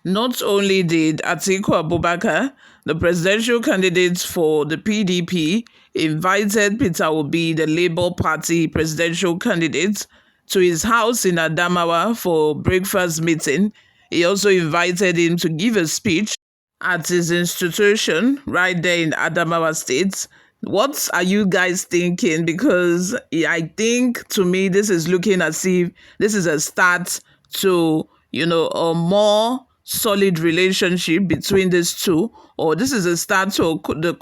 Not only did Atiku Abubakar, the presidential candidate for the PDP, invited Peter Obi, the Labour Party presidential candidate, to his house in Adamawa for breakfast meeting. He also invited him to give a speech at his institution right there in Adamawa State. What are you guys thinking? Because I think to me, this is looking as if this is a start to, a more solid relationship between these two, or this is a start to the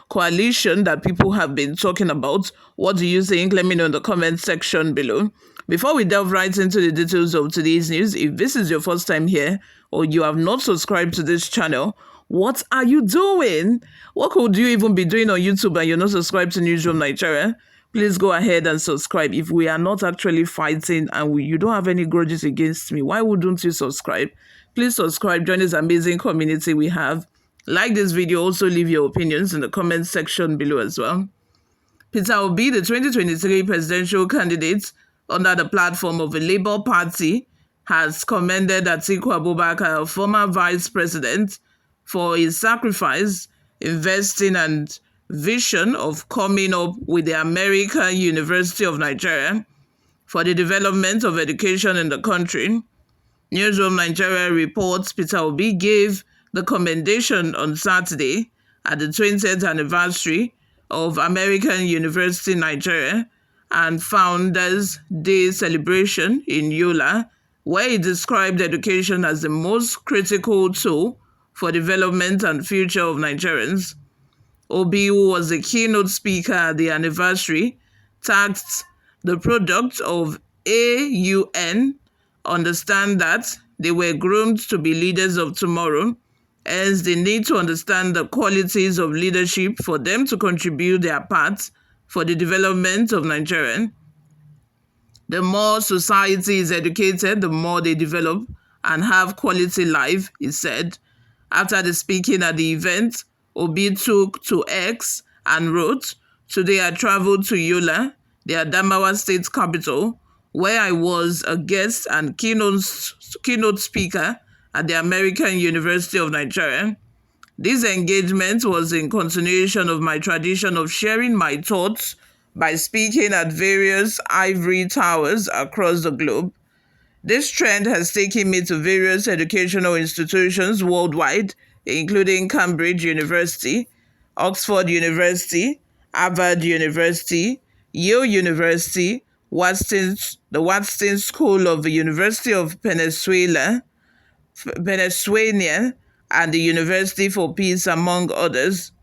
coalition that people have been talking about. What do you think? Let me know in the comment section below. Before we delve right into the details of today's news, if this is your first time here or you have not subscribed to this channel, what are you doing? What could you even be doing on YouTube and you're not subscribed to Newsroom Nigeria? Please go ahead and subscribe. If we are not actually fighting and you don't have any grudges against me, why wouldn't you subscribe? Please subscribe, join this amazing community we have. Like this video, also leave your opinions in the comment section below as well. Peter Obi, the 2023 presidential candidate under the platform of the Labour Party, has commended Atiku Abubakar, former vice president, for his sacrifice, investing and vision of coming up with the American University of Nigeria for the development of education in the country. Newsroom Nigeria reports Peter Obi gave the commendation on Saturday at the 20th anniversary of American University Nigeria and Founders Day celebration in Yola, where he described education as the most critical tool for development and future of Nigerians. Obi, who was the keynote speaker at the anniversary, tasked the product of AUN understand that they were groomed to be leaders of tomorrow, as they need to understand the qualities of leadership for them to contribute their part for the development of Nigeria. The more society is educated, the more they develop and have quality life, he said. After the speaking at the event, Obi took to X and wrote, "Today I traveled to Yola, the Adamawa state capital, where I was a guest and keynote speaker at the American University of Nigeria. This engagement was in continuation of my tradition of sharing my thoughts by speaking at various ivory towers across the globe. This trend has taken me to various educational institutions worldwide, including Cambridge University, Oxford University, Harvard University, Yale University, the Watson School of the University of Pennsylvania, and the University for Peace, among others.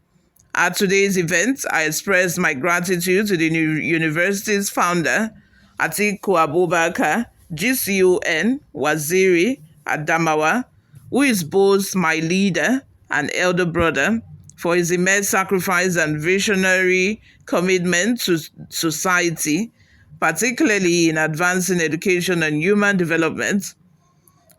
At today's event, I expressed my gratitude to the university's founder, Atiku Abubakar, GCON, Wazirin Adamawa, who is both my leader and elder brother, for his immense sacrifice and visionary commitment to society, particularly in advancing education and human development.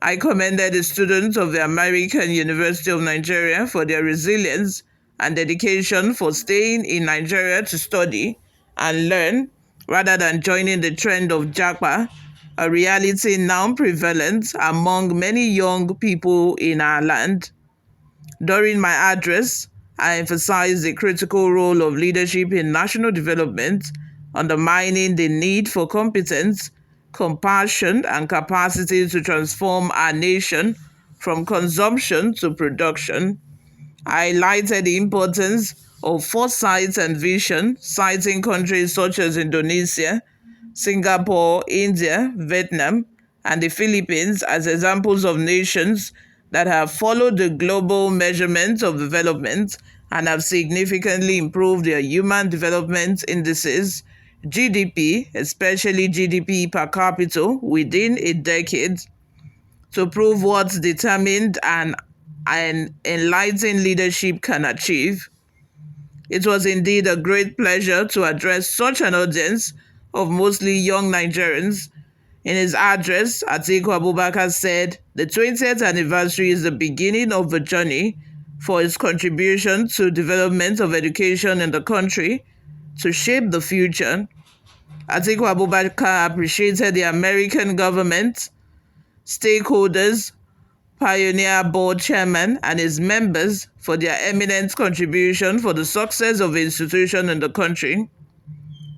I commended the students of the American University of Nigeria for their resilience and dedication for staying in Nigeria to study and learn rather than joining the trend of Japa, a reality now prevalent among many young people in our land. During my address, I emphasized the critical role of leadership in national development, undermining the need for competence, compassion, and capacity to transform our nation from consumption to production. I highlighted the importance of foresight and vision, citing countries such as Indonesia, Singapore, India, Vietnam, and the Philippines as examples of nations that have followed the global measurement of development and have significantly improved their human development indices, GDP, especially GDP per capita, within a decade, to prove what determined and enlightened leadership can achieve. It was indeed a great pleasure to address such an audience of mostly young Nigerians. In his address, Atiku Abubakar said the 20th anniversary is the beginning of a journey for his contribution to development of education in the country to shape the future. Atiku Abubakar appreciated the American government, stakeholders, Pioneer Board Chairman, and his members for their eminent contribution for the success of the institution in the country.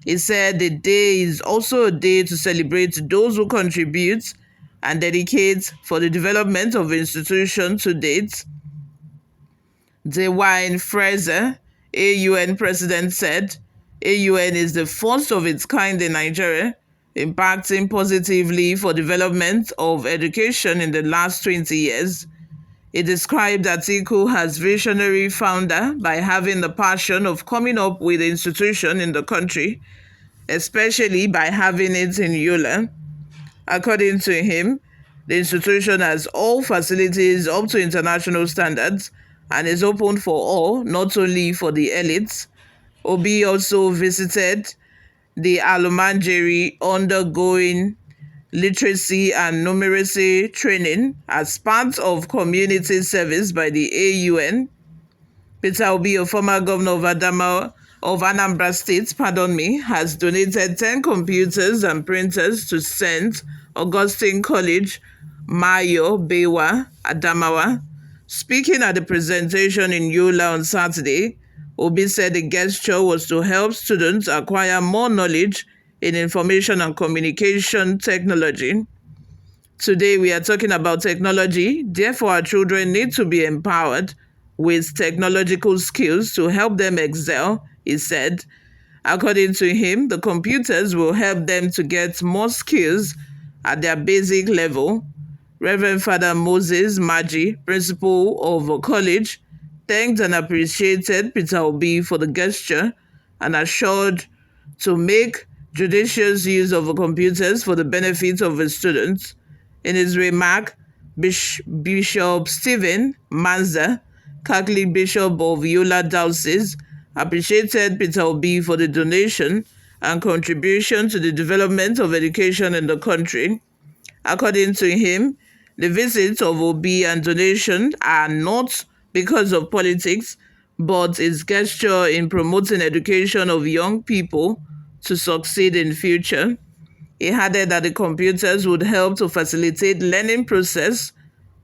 He said the day is also a day to celebrate those who contribute and dedicate for the development of the institution to date. Dewine Fraser, AUN president, said AUN is the first of its kind in Nigeria, impacting positively for development of education in the last 20 years. He described Atiku as visionary founder by having the passion of coming up with an institution in the country, especially by having it in Yola. According to him, the institution has all facilities up to international standards and is open for all, not only for the elites. Obi also visited the Alumajiri undergoing literacy and numeracy training as part of community service by the AUN. Peter Obi, a former governor of Anambra State, has donated 10 computers and printers to St. Augustine College, Mayo Bewa, Adamawa. Speaking at the presentation in Yola on Saturday, Obi said the gesture was to help students acquire more knowledge in information and communication technology. Today, we are talking about technology. Therefore, our children need to be empowered with technological skills to help them excel, he said. According to him, the computers will help them to get more skills at their basic level. Reverend Father Moses Maji, principal of a college, thanked and appreciated Peter Obi for the gesture and assured to make judicious use of the computers for the benefit of the students. In his remark, Bishop Stephen Manza, Catholic Bishop of Yola Diocese, appreciated Peter Obi for the donation and contribution to the development of education in the country. According to him, the visits of Obi and donation are not because of politics, but his gesture in promoting education of young people to succeed in future. He added that the computers would help to facilitate learning process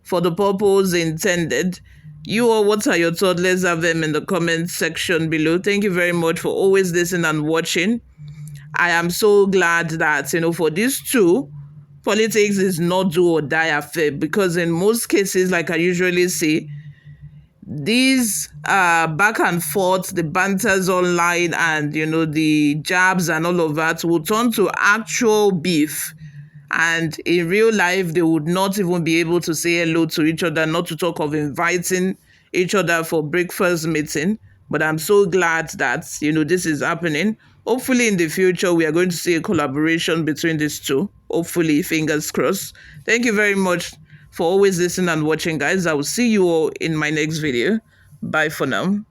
for the purpose intended. You all, what are your thoughts? Let's have them in the comment section below. Thank you very much for always listening and watching. I am so glad that, for these two, politics is not do or die affair, because in most cases, like I usually say, these back and forth, the banters online and, the jabs and all of that will turn to actual beef. And in real life, they would not even be able to say hello to each other, not to talk of inviting each other for breakfast meeting. But I'm so glad that, this is happening. Hopefully in the future, we are going to see a collaboration between these two. Hopefully, fingers crossed. Thank you very much for always listening and watching, guys. I will see you all in my next video. Bye for now.